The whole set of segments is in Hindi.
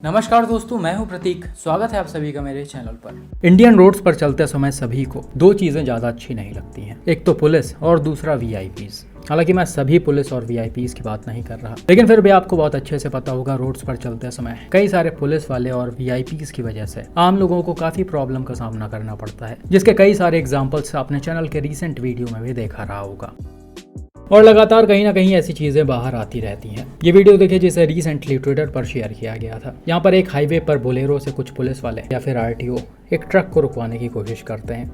नमस्कार दोस्तों, मैं हूं प्रतीक। स्वागत है आप सभी का मेरे चैनल पर। इंडियन रोड्स पर चलते समय सभी को दो चीज़ें ज़्यादा अच्छी नहीं लगती हैं, एक तो पुलिस और दूसरा वीआईपीज़। हालांकि मैं सभी पुलिस और वीआईपीज़ की बात नहीं कर रहा, लेकिन फिर भी आपको बहुत अच्छे से पता होगा रोड्स पर चलते समय कई सारे पुलिस वाले और वीआईपीज़ की वजह से आम लोगों को काफ़ी प्रॉब्लम का सामना करना पड़ता है, जिसके कई सारे एग्जाम्पल्स आपने चैनल के रिसेंट वीडियो में भी देखा रहा होगा और लगातार कहीं ना कहीं ऐसी चीजें बाहर आती रहती हैं। ये वीडियो देखिए जिसे रिसेंटली ट्विटर पर शेयर किया गया था। यहाँ पर एक हाईवे पर बोलेरो से कुछ पुलिस वाले या फिर आरटीओ एक ट्रक को रुकवाने की कोशिश करते हैं।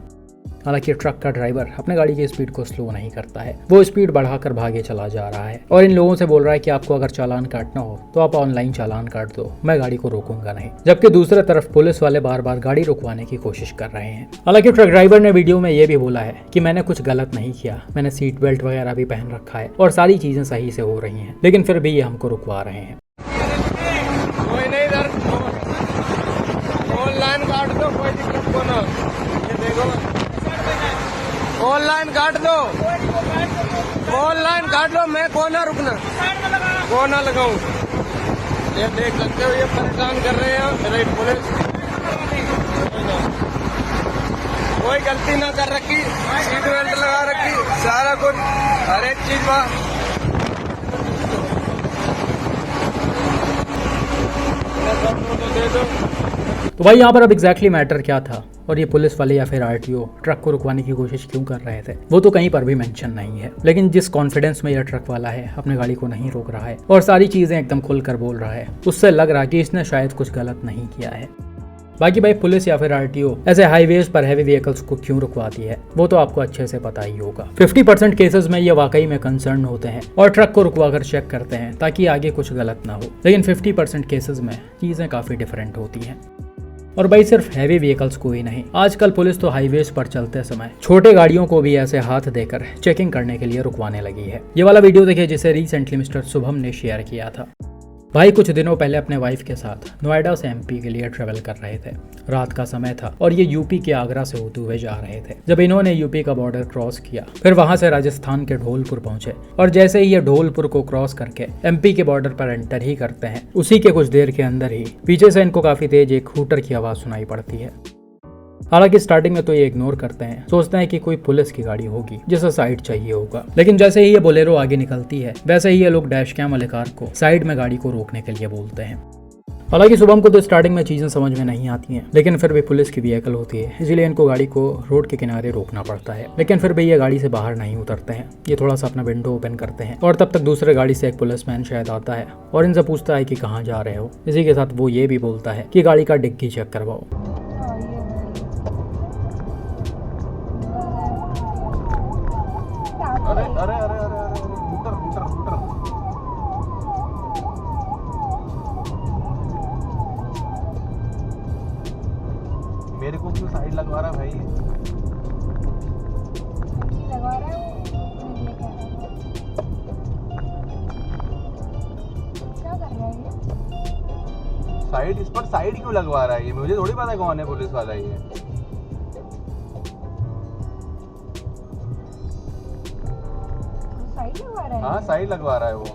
हालांकि ट्रक का ड्राइवर अपने गाड़ी की स्पीड को स्लो नहीं करता है, वो स्पीड बढ़ाकर भागे चला जा रहा है और इन लोगों से बोल रहा है कि आपको अगर चालान काटना हो तो आप ऑनलाइन चालान काट दो, मैं गाड़ी को रोकूंगा नहीं। जबकि दूसरी तरफ पुलिस वाले बार बार गाड़ी रुकवाने की कोशिश कर रहे हैं। हालांकि ट्रक ड्राइवर ने वीडियो में ये भी बोला है कि मैंने कुछ गलत नहीं किया, मैंने सीट बेल्ट वगैरह भी पहन रखा है और सारी चीजें सही से हो रही हैं, लेकिन फिर भी ये हमको रुकवा रहे हैं। ऑनलाइन काट दो, कोई दिक्कत को ना। ये देखो, ऑनलाइन काट दो, ऑनलाइन काट लो, मैं कौन ना रुकना, कौन ना लगाऊं। ये देख सकते हो, ये परेशान कर रहे हैं रेड पुलिस। कोई गलती ना कर रखी, सीट बेल्ट लगा रखी, सारा कुछ हर एक चीज बा। दे दो। तो भाई यहाँ पर अब एग्जैक्टली मैटर क्या था और ये पुलिस वाले या फिर आरटीओ ट्रक को रुकवाने की कोशिश क्यों कर रहे थे, वो तो कहीं पर भी मेंशन नहीं है। लेकिन जिस कॉन्फिडेंस में यह ट्रक वाला है अपने गाड़ी को नहीं रोक रहा है और सारी चीजें एकदम खुलकर बोल रहा है, उससे लग रहा है कि इसने शायद कुछ गलत नहीं किया है। बाकी भाई पुलिस या फिर आरटीओ ऐसे हाईवेज पर हैवी व्हीकल्स को क्यों रुकवाती है वो तो आपको अच्छे से पता ही होगा। 50% केसेस में ये वाकई में कंसर्न होते हैं और ट्रक को रुकवाकर चेक करते हैं ताकि आगे कुछ गलत ना हो। लेकिन 50% केसेस में चीजें काफी डिफरेंट होती हैं। और भाई सिर्फ हैवी व्हीकल्स को ही नहीं, आजकल पुलिस तो हाईवेज पर चलते समय छोटे गाड़ियों को भी ऐसे हाथ देकर चेकिंग करने के लिए रुकवाने लगी है। ये वाला वीडियो देखिए जिसे रिसेंटली मिस्टर शुभम ने शेयर किया था। भाई कुछ दिनों पहले अपने वाइफ के साथ नोएडा से एमपी के लिए ट्रेवल कर रहे थे। रात का समय था और ये यूपी के आगरा से होते हुए जा रहे थे। जब इन्होंने यूपी का बॉर्डर क्रॉस किया, फिर वहां से राजस्थान के ढोलपुर पहुंचे और जैसे ही ये ढोलपुर को क्रॉस करके एमपी के बॉर्डर पर एंटर ही करते हैं, उसी के कुछ देर के अंदर ही पीछे से इनको काफी तेज एक हूटर की आवाज सुनाई पड़ती है। हालांकि स्टार्टिंग में तो ये इग्नोर करते हैं, सोचते हैं कि कोई पुलिस की गाड़ी होगी जिसे साइड चाहिए होगा। लेकिन जैसे ही ये बोलेरो आगे निकलती है, वैसे ही ये लोग डैश कैम वाले कार को साइड में गाड़ी को रोकने के लिए बोलते हैं। हालांकि शुभम को तो स्टार्टिंग में चीजें समझ में नहीं आती हैं, लेकिन फिर भी पुलिस की व्हीकल होती है, इसीलिए इनको गाड़ी को रोड के किनारे रोकना पड़ता है। लेकिन फिर भी ये गाड़ी से बाहर नहीं उतरते हैं, ये थोड़ा सा अपना विंडो ओपन करते हैं और तब तक दूसरे गाड़ी से एक पुलिसमैन शायद आता है और इनसे पूछता है कि कहाँ जा रहे हो। इसी के साथ वो ये भी बोलता है कि गाड़ी का डिग्गी चेक करवाओ। अरे अरे अरे अरे अरे हूटर हूटर हूटर। मेरे को क्यों साइड लगवा रहा है भाई? लगवा रहा है क्या कर रहा है ये? साइड, इस पर साइड क्यों लगवा रहा है ये? मुझे थोड़ी पता है कौन है पुलिस वाला ये। साइड लगवा रहा है? हाँ साइड लगवा रहा है वो।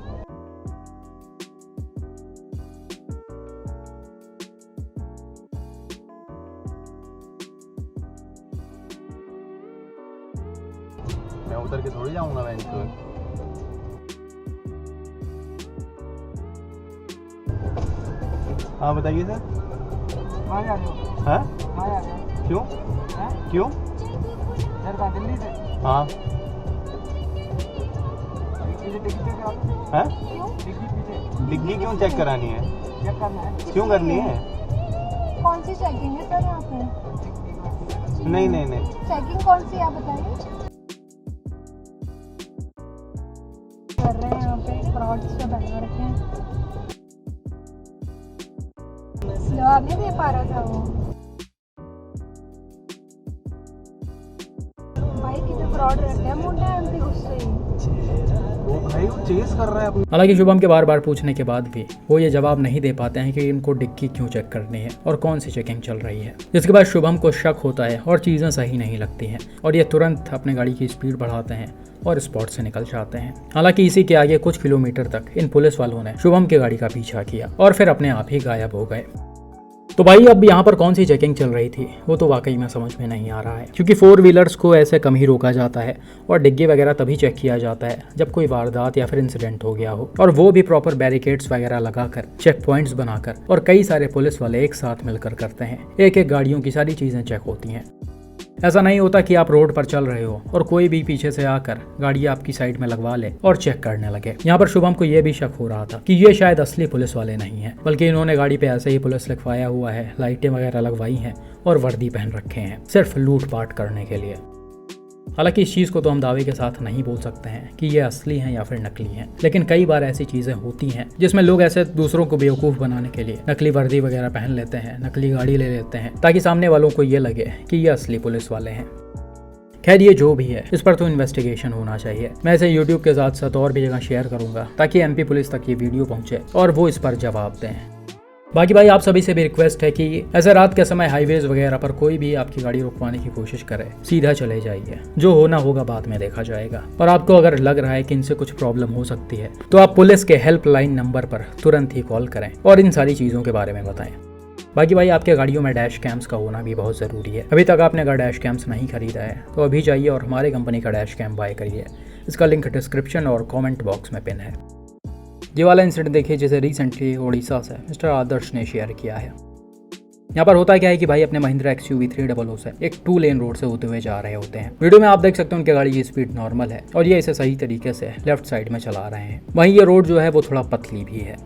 मैं उतर के थोड़ी जाऊंगा बेंच पे। हाँ बताइए सर। कहाँ जा रहे हो? हाँ कहाँ जा रहे हो? क्यों? हैं? क्यों? इधर कहाँ, दिल्ली से? हाँ पीछे डिग्गी चेक करा दो। है? क्यों? डिग्गी पीछे डिग्गी क्यों चेक करानी है? चेक करना है। क्यों करनी है? कौन सी चेकिंग है सर यहाँ पे? नहीं नहीं नहीं, चेकिंग कौन सी है आप बताइए। कर रहे हैं यहाँ पे फ्रॉड्स पे बना रखे हैं। जवाब नहीं दे पा रहा था वो भाई, कितने फ्रॉड रहते हैं मुंडा एमपी गुस्से ही। वो भाई भाई वो चेस कर रहा है अपने। हालांकि शुभम के बार बार पूछने के बाद भी वो ये जवाब नहीं दे पाते हैं कि इनको डिग्गी क्यों चेक करनी है और कौन सी चेकिंग चल रही है। जिसके बाद शुभम को शक होता है और चीज़ें सही नहीं लगती हैं और ये तुरंत अपने गाड़ी की स्पीड बढ़ाते हैं और स्पॉट से निकल जाते हैं। हालांकि इसी के आगे कुछ किलोमीटर तक इन पुलिस वालों ने शुभम की गाड़ी का पीछा किया और फिर अपने आप ही गायब हो गए। तो भाई अब यहाँ पर कौन सी चेकिंग चल रही थी वो तो वाकई में समझ में नहीं आ रहा है, क्योंकि 4 व्हीलर्स को ऐसे कम ही रोका जाता है और डिग्गी वगैरह तभी चेक किया जाता है जब कोई वारदात या फिर इंसिडेंट हो गया हो, और वो भी प्रॉपर बैरिकेड्स वगैरह लगाकर, चेक पॉइंट्स बनाकर, और कई सारे पुलिस वाले एक साथ मिलकर करते हैं। एक एक गाड़ियों की सारी चीज़ें चेक होती हैं। ऐसा नहीं होता कि आप रोड पर चल रहे हो और कोई भी पीछे से आकर गाड़ी आपकी साइड में लगवा ले और चेक करने लगे। यहाँ पर शुभम को यह भी शक हो रहा था कि ये शायद असली पुलिस वाले नहीं हैं, बल्कि इन्होंने गाड़ी पे ऐसे ही पुलिस लिखवाया हुआ है, लाइटें वगैरह लगवाई हैं और वर्दी पहन रखे हैं सिर्फ लूटपाट करने के लिए। हालांकि इस चीज़ को तो हम दावे के साथ नहीं बोल सकते हैं कि ये असली हैं या फिर नकली हैं, लेकिन कई बार ऐसी चीज़ें होती हैं जिसमें लोग ऐसे दूसरों को बेवकूफ़ बनाने के लिए नकली वर्दी वगैरह पहन लेते हैं, नकली गाड़ी ले लेते हैं, ताकि सामने वालों को ये लगे कि ये असली पुलिस वाले हैं। खैर ये जो भी है, इस पर तो इन्वेस्टिगेशन होना चाहिए। मैं इसे यूट्यूब के साथ साथ और भी जगह शेयर करूंगा ताकि MP पुलिस तक ये वीडियो पहुंचे और वो इस पर जवाब दें। बाकी भाई आप सभी से भी रिक्वेस्ट है कि ऐसे रात के समय हाईवेज वगैरह पर कोई भी आपकी गाड़ी रुकवाने की कोशिश करे, सीधा चले जाइए, जो होना होगा बाद में देखा जाएगा। और आपको अगर लग रहा है कि इनसे कुछ प्रॉब्लम हो सकती है तो आप पुलिस के हेल्पलाइन नंबर पर तुरंत ही कॉल करें और इन सारी चीज़ों के बारे में बताएं। बाकी भाई आपके गाड़ियों में डैश कैम्स का होना भी बहुत ज़रूरी है। अभी तक आपने अगर डैश कैम्स नहीं खरीदा है तो अभी जाइए और हमारे कंपनी का डैश कैम बाय करिए। इसका लिंक डिस्क्रिप्शन और कमेंट बॉक्स में पिन है। ये वाला इंसिडेंट देखिए जिसे रिसेंटली उड़ीसा से मिस्टर आदर्श ने शेयर किया है। यहाँ पर होता क्या है कि भाई अपने महिंद्रा XUV 300 से एक 2 लेन रोड से होते हुए जा रहे होते हैं। वीडियो में आप देख सकते हैं उनकी गाड़ी की स्पीड नॉर्मल है और ये इसे सही तरीके से लेफ्ट साइड में चला रहे हैं। वहीं ये रोड जो है वो थोड़ा पतली भी है।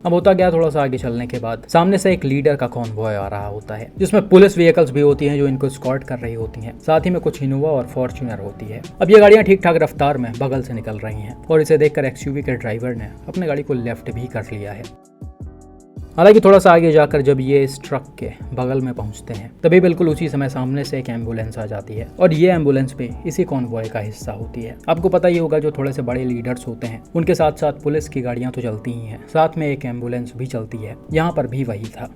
अब होता क्या, थोड़ा सा आगे चलने के बाद सामने से एक लीडर का कॉन्वॉय आ रहा होता है जिसमें पुलिस व्हीकल्स भी होती हैं जो इनको स्कॉर्ट कर रही होती हैं, साथ ही में कुछ इनोवा और फॉर्च्यूनर होती है। अब ये गाड़ियां ठीक ठाक रफ्तार में बगल से निकल रही हैं और इसे देखकर XUV के ड्राइवर ने अपने गाड़ी को लेफ्ट भी कर लिया है। हालांकि थोड़ा सा आगे जाकर जब ये इस ट्रक के बगल में पहुंचते हैं तभी बिल्कुल उसी समय सामने से एक एम्बुलेंस आ जाती है और ये एम्बुलेंस भी इसी कॉन्वॉय का हिस्सा होती है। आपको पता ही होगा जो थोड़े से बड़े लीडर्स होते हैं उनके साथ साथ पुलिस की गाड़ियां तो चलती ही हैं, साथ में एक एम्बुलेंस भी चलती है। यहाँ पर भी वही था।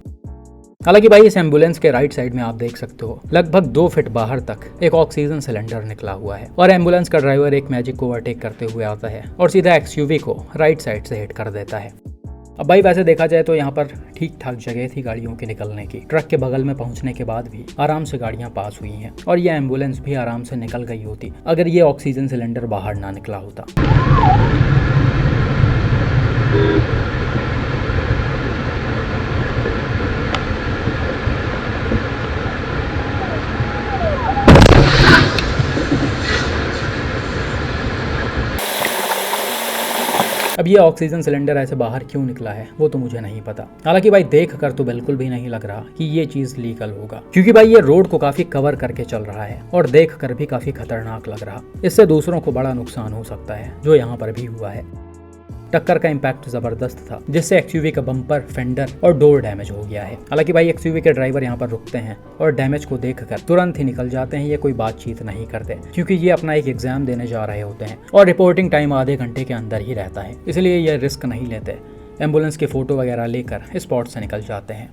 हालांकि भाई इस एम्बुलेंस के राइट साइड में आप देख सकते हो लगभग 2 फीट बाहर तक एक ऑक्सीजन सिलेंडर निकला हुआ है और एम्बुलेंस का ड्राइवर एक मैजिक को ओवरटेक करते हुए आता है और सीधा XUV को राइट साइड से हिट कर देता है। अब भाई वैसे देखा जाए तो यहाँ पर ठीक ठाक जगह थी गाड़ियों के निकलने की। ट्रक के बगल में पहुँचने के बाद भी आराम से गाड़ियाँ पास हुई हैं और ये एम्बुलेंस भी आराम से निकल गई होती अगर ये ऑक्सीजन सिलेंडर बाहर ना निकला होता। अब ये ऑक्सीजन सिलेंडर ऐसे बाहर क्यों निकला है वो तो मुझे नहीं पता। हालांकि भाई देख कर तो बिल्कुल भी नहीं लग रहा कि ये चीज लीगल होगा, क्योंकि भाई ये रोड को काफी कवर करके चल रहा है और देख कर भी काफी खतरनाक लग रहा। इससे दूसरों को बड़ा नुकसान हो सकता है जो यहाँ पर भी हुआ है। टक्कर का इम्पैक्ट जबरदस्त था जिससे XUV का बम्पर, फेंडर और डोर डैमेज हो गया है। हालांकि भाई XUV के ड्राइवर यहाँ पर रुकते हैं और डैमेज को देखकर तुरंत ही निकल जाते हैं। ये कोई बातचीत नहीं करते क्योंकि ये अपना एक एग्जाम देने जा रहे होते हैं और रिपोर्टिंग टाइम आधे घंटे के अंदर ही रहता है, इसलिए ये रिस्क नहीं लेते। एम्बुलेंस की फोटो वगैरह लेकर स्पॉट से निकल जाते हैं।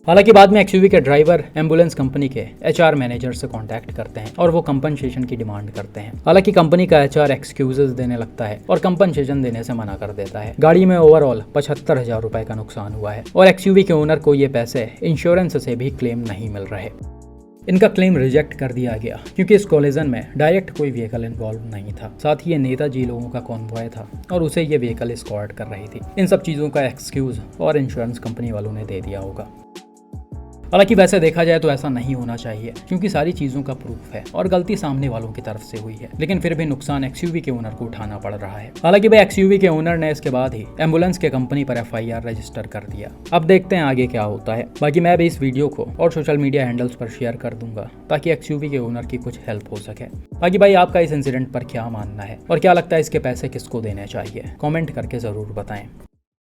हालांकि बाद में XUV के ड्राइवर एम्बुलेंस कंपनी के HR मैनेजर से कांटेक्ट करते हैं और वो कंपनसेशन की डिमांड करते हैं। हालांकि कंपनी का HR एक्सक्यूजेस देने लगता है और कंपनसेशन देने से मना कर देता है। गाड़ी में ओवरऑल 75,000 रुपए का नुकसान हुआ है और XUV के ओनर को ये पैसे इंश्योरेंस से भी क्लेम नहीं मिल रहे। इनका क्लेम रिजेक्ट कर दिया गया क्योंकि इस कोलिजन में डायरेक्ट कोई व्हीकल इन्वॉल्व नहीं था। साथ ही ये नेताजी लोगों का कॉन्वॉय था और उसे ये व्हीकल एस्कॉर्ट कर रही थी। इन सब चीज़ों का एक्सक्यूज और इंश्योरेंस कंपनी वालों ने दे दिया होगा। हालांकि वैसे देखा जाए तो ऐसा नहीं होना चाहिए क्योंकि सारी चीज़ों का प्रूफ है और गलती सामने वालों की तरफ से हुई है, लेकिन फिर भी नुकसान XUV के ओनर को उठाना पड़ रहा है। हालांकि भाई XUV के ओनर ने इसके बाद ही एम्बुलेंस के कंपनी पर FIR रजिस्टर कर दिया। अब देखते हैं आगे क्या होता है। बाकी मैं भी इस वीडियो को और सोशल मीडिया हैंडल्स पर शेयर कर दूंगा ताकि XUV के ओनर की कुछ हेल्प हो सके। बाकी भाई आपका इस इंसिडेंट पर क्या मानना है और क्या लगता है इसके पैसे किसको देने चाहिए, कॉमेंट करके ज़रूर बताएं।